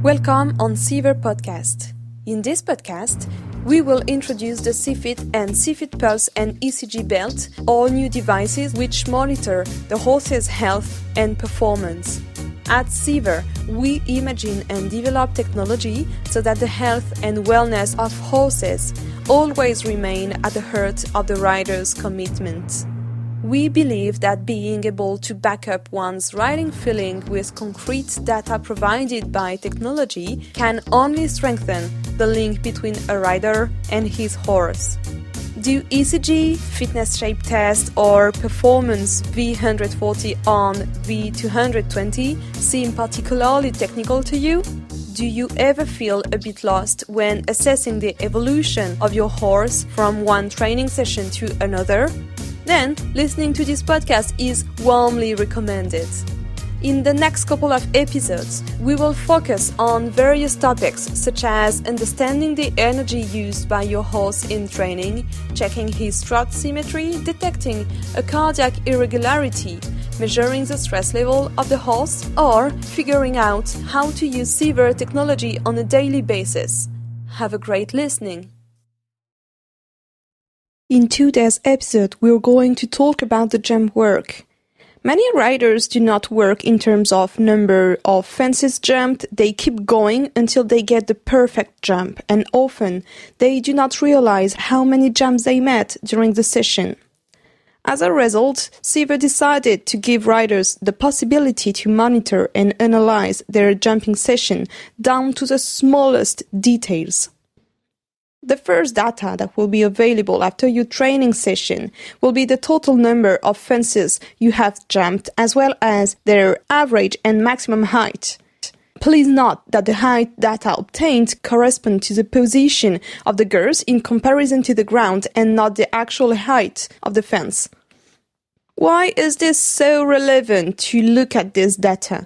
Welcome on Seaver Podcast. In this podcast, we will introduce the CFIT and CFIT Pulse and ECG belt, all new devices which monitor the horse's health and performance. At Seaver, we imagine and develop technology so that the health and wellness of horses always remain at the heart of the rider's commitment. We believe that being able to back up one's riding feeling with concrete data provided by technology can only strengthen the link between a rider and his horse. Do ECG, fitness shape test, or performance V140 on V220 seem particularly technical to you? Do you ever feel a bit lost when assessing the evolution of your horse from one training session to another? Then, listening to this podcast is warmly recommended. In the next couple of episodes, we will focus on various topics such as understanding the energy used by your horse in training, checking his trot symmetry, detecting a cardiac irregularity, measuring the stress level of the horse, or figuring out how to use Seaver technology on a daily basis. Have a great listening! In today's episode, we're going to talk about the Gemwork. Many riders do not work in terms of number of fences jumped. They keep going until they get the perfect jump, and often they do not realize how many jumps they met during the session. As a result, Seaver decided to give riders the possibility to monitor and analyze their jumping session down to the smallest details. The first data that will be available after your training session will be the total number of fences you have jumped, as well as their average and maximum height. Please note that the height data obtained correspond to the position of the girths in comparison to the ground and not the actual height of the fence. Why is this so relevant to look at this data?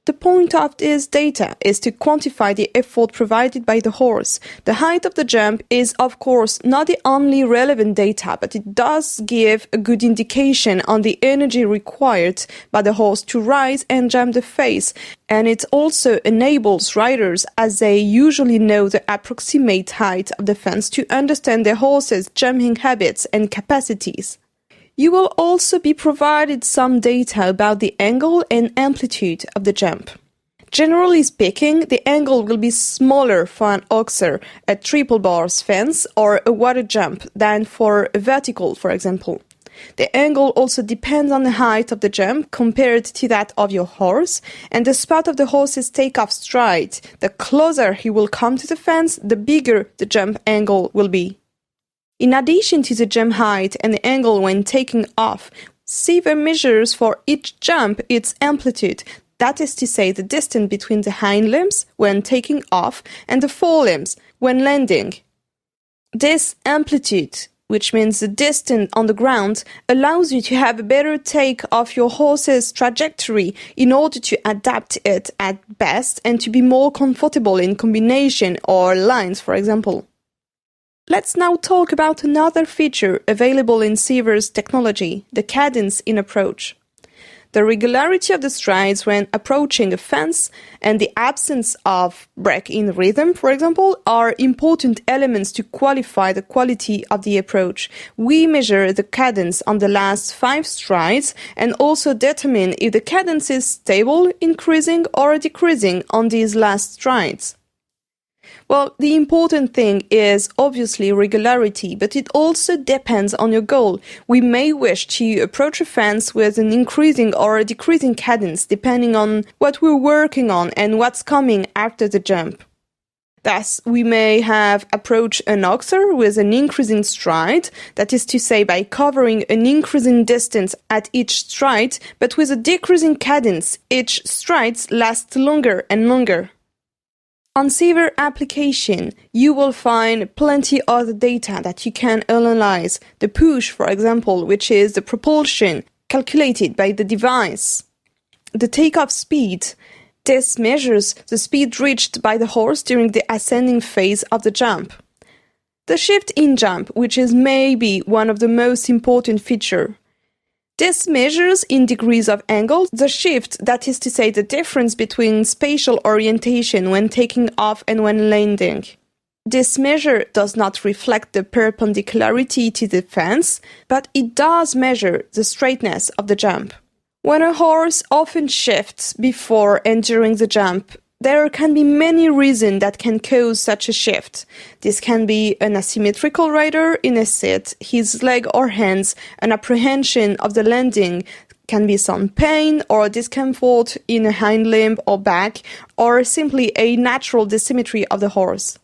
The point of this data is to quantify the effort provided by the horse. The height of the jump is, of course, not the only relevant data, but it does give a good indication on the energy required by the horse to rise and jump the face, and it also enables riders, as they usually know the approximate height of the fence, to understand their horse's jumping habits and capacities. You will also be provided some data about the angle and amplitude of the jump. Generally speaking, the angle will be smaller for an oxer, a triple bars fence, or a water jump than for a vertical, for example. The angle also depends on the height of the jump compared to that of your horse, and the spot of the horse's takeoff stride. The closer he will come to the fence, the bigger the jump angle will be. In addition to the jump height and the angle when taking off, Seaver measures for each jump its amplitude, that is to say the distance between the hind limbs when taking off and the forelimbs when landing. This amplitude, which means the distance on the ground, allows you to have a better take of your horse's trajectory in order to adapt it at best and to be more comfortable in combination or lines, for example. Let's now talk about another feature available in Seaver's technology, the cadence in approach. The regularity of the strides when approaching a fence and the absence of break in rhythm, for example, are important elements to qualify the quality of the approach. We measure the cadence on the last 5 strides and also determine if the cadence is stable, increasing, or decreasing on these last strides. Well, the important thing is obviously regularity, but it also depends on your goal. We may wish to approach a fence with an increasing or a decreasing cadence depending on what we're working on and what's coming after the jump. Thus, we may have approached an oxer with an increasing stride, that is to say by covering an increasing distance at each stride, but with a decreasing cadence, each strides last longer and longer. On Seaver application, you will find plenty other data that you can analyze. The push, for example, which is the propulsion calculated by the device. The takeoff speed. This measures the speed reached by the horse during the ascending phase of the jump. The shift in jump, which is maybe one of the most important features. This measures in degrees of angle the shift, that is to say the difference between spatial orientation when taking off and when landing. This measure does not reflect the perpendicularity to the fence, but it does measure the straightness of the jump. When a horse often shifts before and during the jump, there can be many reasons that can cause such a shift. This can be an asymmetrical rider in a sit, his leg or hands, an apprehension of the landing, can be some pain or discomfort in a hind limb or back, or simply a natural dissymmetry of the horse.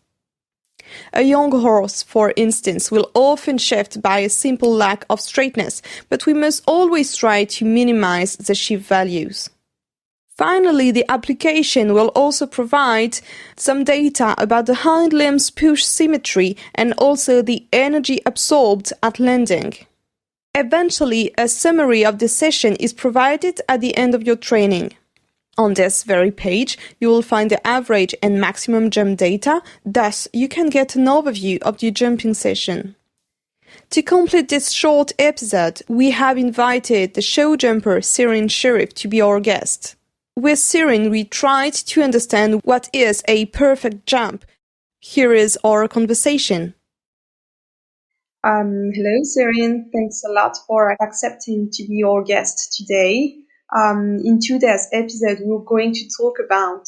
A young horse, for instance, will often shift by a simple lack of straightness, but we must always try to minimize the shift values. Finally, the application will also provide some data about the hind limbs push symmetry and also the energy absorbed at landing. Eventually, a summary of the session is provided at the end of your training. On this very page, you will find the average and maximum jump data, thus you can get an overview of your jumping session. To complete this short episode, we have invited the show jumper Cyrine Cherif to be our guest. With Cyrine, we tried to understand what is a perfect jump. Here is our conversation. Hello, Cyrine. Thanks a lot for accepting to be our guest today. In today's episode, we're going to talk about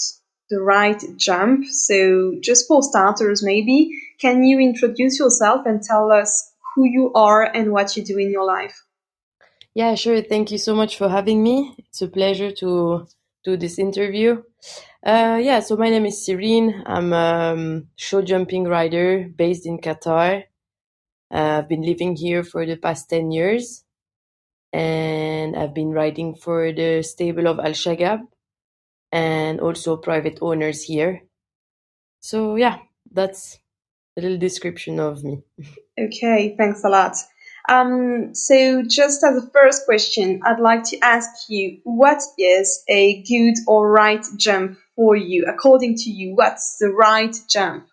the right jump. So just for starters, maybe, can you introduce yourself and tell us who you are and what you do in your life? Yeah, sure. Thank you so much for having me. It's a pleasure to do this interview. So my name is Cyrine. I'm a show jumping rider based in Qatar. I've been living here for the past 10 years. And I've been riding for the stable of Al Shagab and also private owners here. So yeah, that's a little description of me. Okay, thanks a lot. So just as a first question, I'd like to ask you, what is a good or right jump for you? According to you, what's the right jump?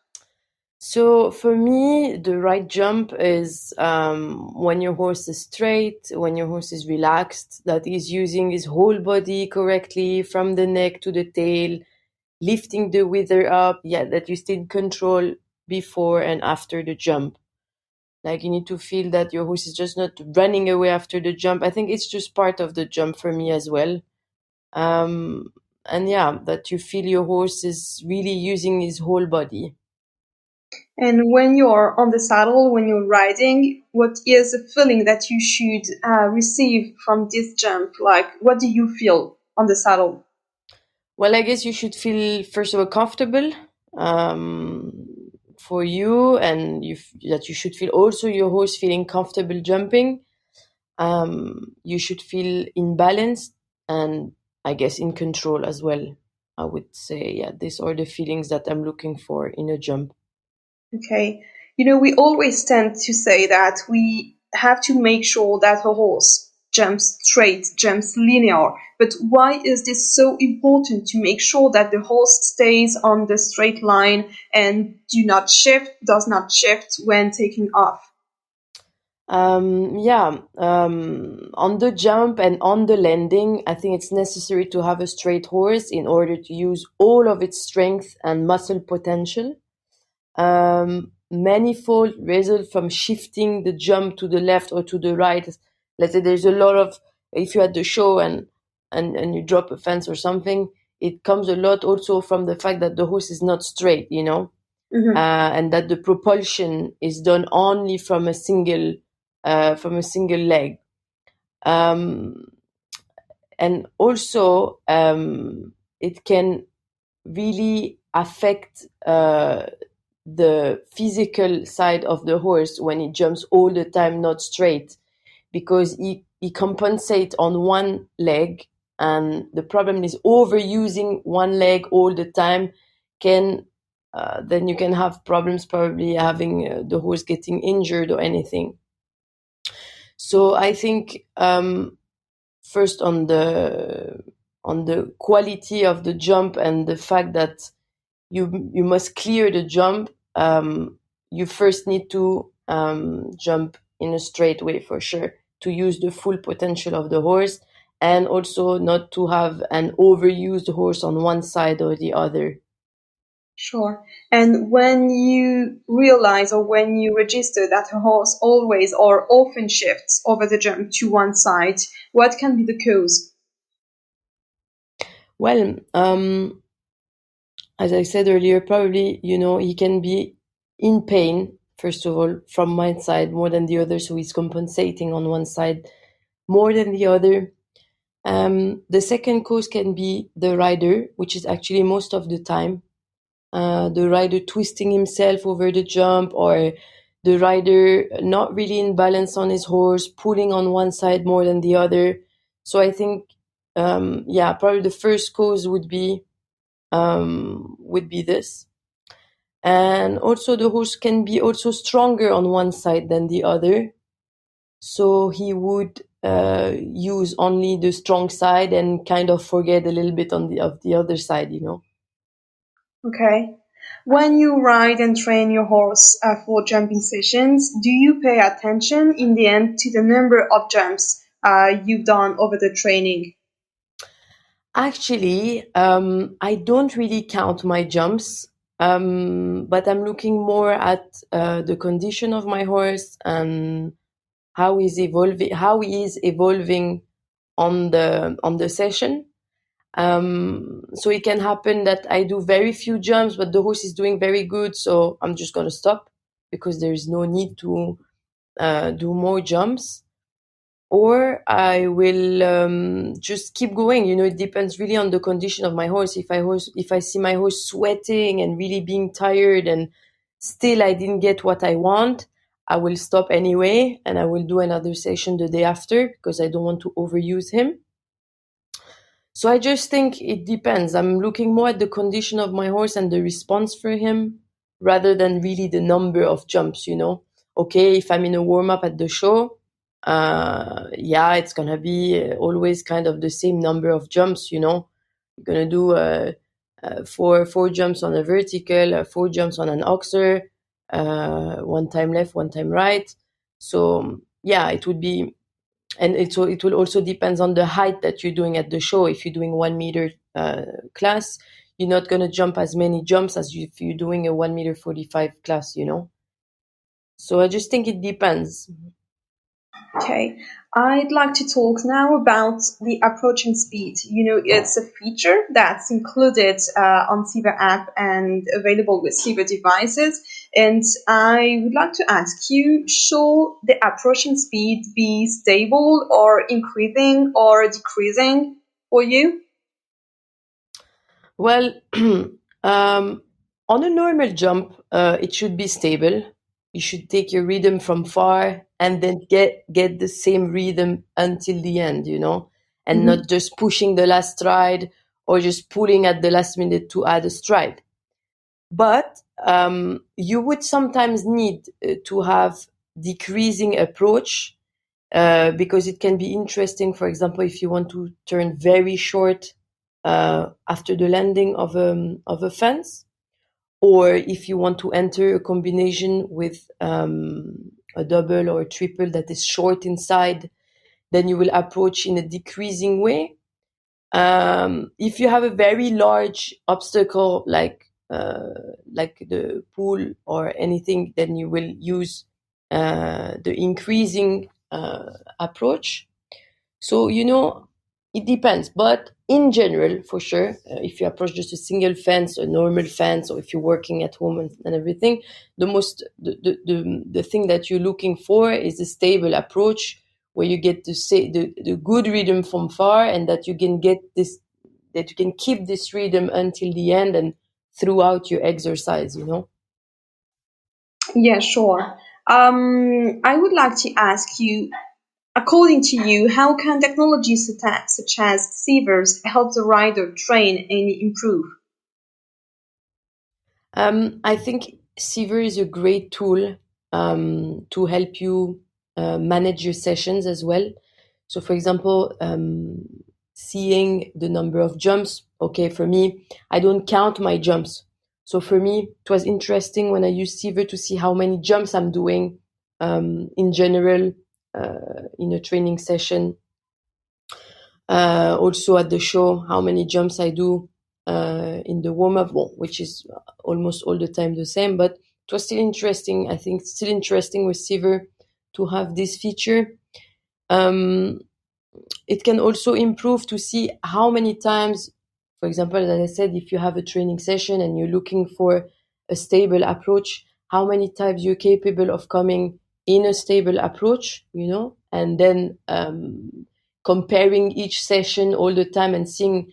So for me, the right jump is when your horse is straight, when your horse is relaxed, that is using his whole body correctly from the neck to the tail, lifting the wither up, that you stay in control before and after the jump. Like you need to feel that your horse is just not running away after the jump. I think it's just part of the jump for me as well. That you feel your horse is really using his whole body. And when you're on the saddle, when you're riding, what is the feeling that you should receive from this jump? Like, what do you feel on the saddle? Well, I guess you should feel, first of all, comfortable for you, and that you should feel also your horse feeling comfortable jumping. You should feel in balance and I guess in control as well. I would say, these are the feelings that I'm looking for in a jump. Okay. We always tend to say that we have to make sure that a horse jumps straight, jumps linear. But why is this so important to make sure that the horse stays on the straight line and does not shift when taking off? On the jump and on the landing, I think it's necessary to have a straight horse in order to use all of its strength and muscle potential. Manifold result from shifting the jump to the left or to the right. Let's say there's a lot of, if you're at the show and you drop a fence or something, it comes a lot also from the fact that the horse is not straight, Mm-hmm. And that the propulsion is done only from a single leg. And also it can really affect the physical side of the horse when he jumps all the time not straight, because he compensates on one leg, and the problem is overusing one leg all the time then you can have problems, probably having the horse getting injured or anything. So I think first on the quality of the jump and the fact that you must clear the jump, you first need to jump in a straight way for sure to use the full potential of the horse, and also not to have an overused horse on one side or the other. Sure. And when you realize or when you register that a horse always or often shifts over the jump to one side, what can be the cause? Well, as I said earlier, probably, he can be in pain, first of all, from one side more than the other. So he's compensating on one side more than the other. The second cause can be the rider, which is actually most of the time. The rider twisting himself over the jump, or the rider not really in balance on his horse, pulling on one side more than the other. So I think, probably the first cause would be this. And also the horse can be also stronger on one side than the other. So he would use only the strong side and kind of forget a little bit of the other side, Okay. When you ride and train your horse for jumping sessions, do you pay attention in the end to the number of jumps you've done over the training? Actually, I don't really count my jumps, but I'm looking more at the condition of my horse and how he is evolving on the session. So it can happen that I do very few jumps, but the horse is doing very good, so I'm just gonna stop because there is no need to do more jumps. Or I will just keep going. It depends really on the condition of my horse. If I see my horse sweating and really being tired and still I didn't get what I want, I will stop anyway and I will do another session the day after because I don't want to overuse him. So I just think it depends. I'm looking more at the condition of my horse and the response for him rather than really the number of jumps, Okay, if I'm in a warm-up at the show, it's gonna be always kind of the same number of jumps, You're gonna do four jumps on a vertical, 4 jumps on an oxer, one time left, one time right. So it would be, and it will also depends on the height that you're doing at the show. If you're doing 1 meter class, you're not gonna jump as many jumps as if you're doing a 1 meter 45 class, So I just think it depends. Okay, I'd like to talk now about the approaching speed. It's a feature that's included on Seaver app and available with Seaver devices. And I would like to ask you, should the approaching speed be stable or increasing or decreasing for you? Well, on a normal jump, it should be stable. You should take your rhythm from far and then get the same rhythm until the end, and not just pushing the last stride or just pulling at the last minute to add a stride. But you would sometimes need to have decreasing approach because it can be interesting. For example, if you want to turn very short after the landing of a fence, or if you want to enter a combination with a double or a triple that is short inside, then you will approach in a decreasing way. If you have a very large obstacle like the pool or anything, then you will use the increasing approach. So it depends, but in general, for sure, if you approach just a single fence, a normal fence, or if you're working at home and everything, the thing that you're looking for is a stable approach where you get to say the good rhythm from far, and that you can keep this rhythm until the end and throughout your exercise. Yeah, sure. I would like to ask you, according to you, how can technology such as Seavers help the rider train and improve? I think Seaver is a great tool to help you manage your sessions as well. So, for example, seeing the number of jumps. Okay, for me, I don't count my jumps. So for me, it was interesting when I used Seaver to see how many jumps I'm doing in general in a training session. Also at the show, how many jumps I do in the warm-up, which is almost all the time the same, but it was still interesting. I think it's still interesting with Seaver to have this feature. It can also improve to see how many times, for example, as I said, if you have a training session and you're looking for a stable approach, how many times you're capable of coming in a stable approach, and then comparing each session all the time and seeing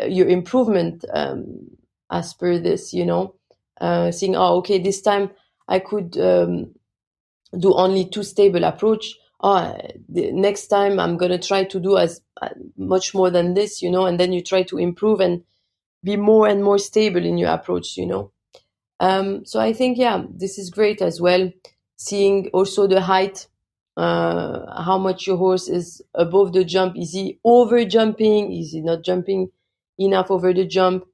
your improvement as per this, seeing, okay, this time I could do only 2 stable approach. The next time I'm going to try to do as much more than this, and then you try to improve and be more and more stable in your approach, So I think, this is great as well. Seeing also the height, how much your horse is above the jump. Is he over jumping? Is he not jumping enough over the jump?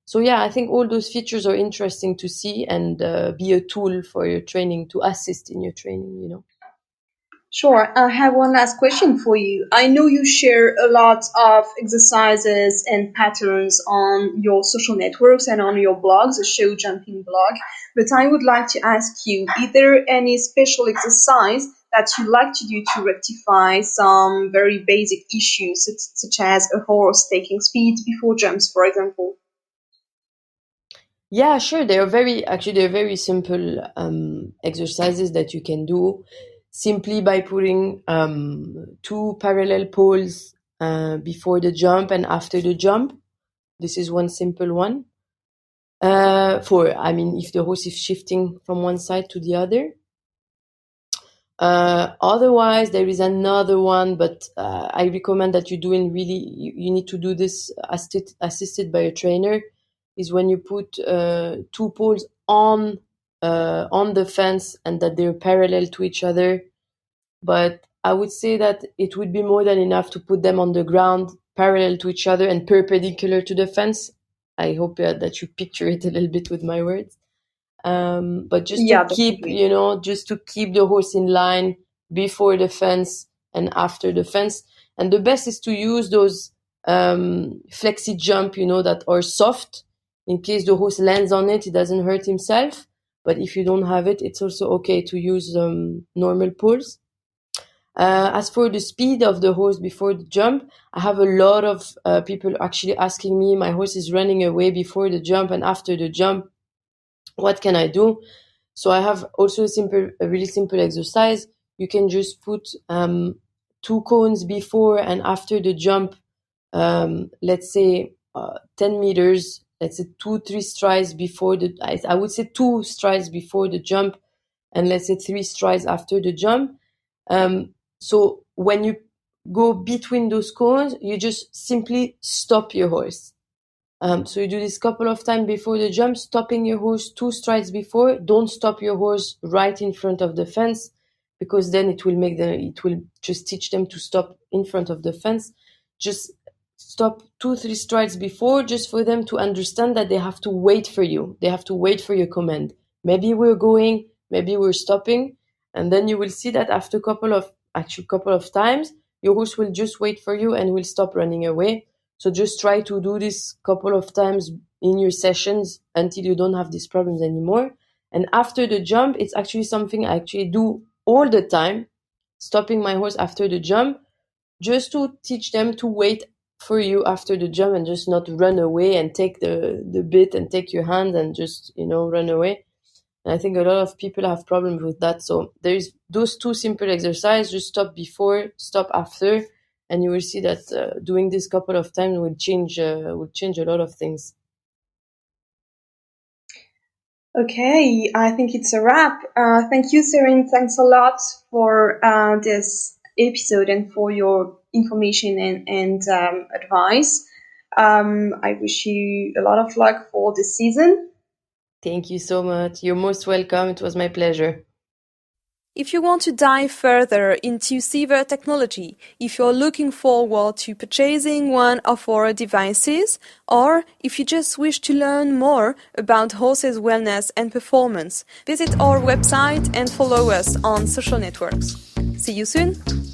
So I think all those features are interesting to see and be a tool for your training, to assist in your training, Sure. I have one last question for you. I know you share a lot of exercises and patterns on your social networks and on your blog, the Show Jumping blog, but I would like to ask you, is there any special exercise that you like to do to rectify some very basic issues, such as a horse taking speed before jumps, for example? Yeah, sure. They're very simple exercises that you can do simply by putting 2 parallel poles before the jump and after the jump. This is one simple one. If the horse is shifting from one side to the other. Otherwise, there is another one, but I recommend that you need to do this assisted by a trainer, is when you put 2 poles on the fence and that they're parallel to each other. But I would say that it would be more than enough to put them on the ground parallel to each other and perpendicular to the fence. I hope that you picture it a little bit with my words. But just to keep, just to keep the horse in line before the fence and after the fence. And the best is to use those flexi jump, that are soft. In case the horse lands on it, he doesn't hurt himself. But if you don't have it, it's also okay to use normal poles. As for the speed of the horse before the jump, I have a lot of people actually asking me, my horse is running away before the jump and after the jump. What can I do? So I have also a really simple exercise. You can just put 2 cones before and after the jump. Let's say 10 meters. Let's say 2-3 strides before I would say 2 strides before the jump, and let's say 3 strides after the jump. So when you go between those cones, you just simply stop your horse. So you do this couple of times before the jump, stopping your horse 2 strides before. Don't stop your horse right in front of the fence, because then it will just teach them to stop in front of the fence. Just stop 2-3 strides before, just for them to understand that they have to wait for you. They have to wait for your command. Maybe we're going, maybe we're stopping, and then you will see that after a couple of times, your horse will just wait for you and will stop running away. So just try to do this couple of times in your sessions until you don't have these problems anymore. And after the jump, it's actually something I actually do all the time, stopping my horse after the jump, just to teach them to wait for you after the jump and just not run away and take the bit and take your hand and just, run away. And I think a lot of people have problems with that. So there's those 2 simple exercises, just stop before, stop after. And you will see that doing this couple of times will change a lot of things. Okay, I think it's a wrap. Thank you, Cyrine. Thanks a lot for this episode and for your information and advice. I wish you a lot of luck for this season. Thank you so much. You're most welcome. It was my pleasure. If you want to dive further into Seaver technology, if you're looking forward to purchasing one of our devices, or if you just wish to learn more about horses' wellness and performance, visit our website and follow us on social networks. See See you soon!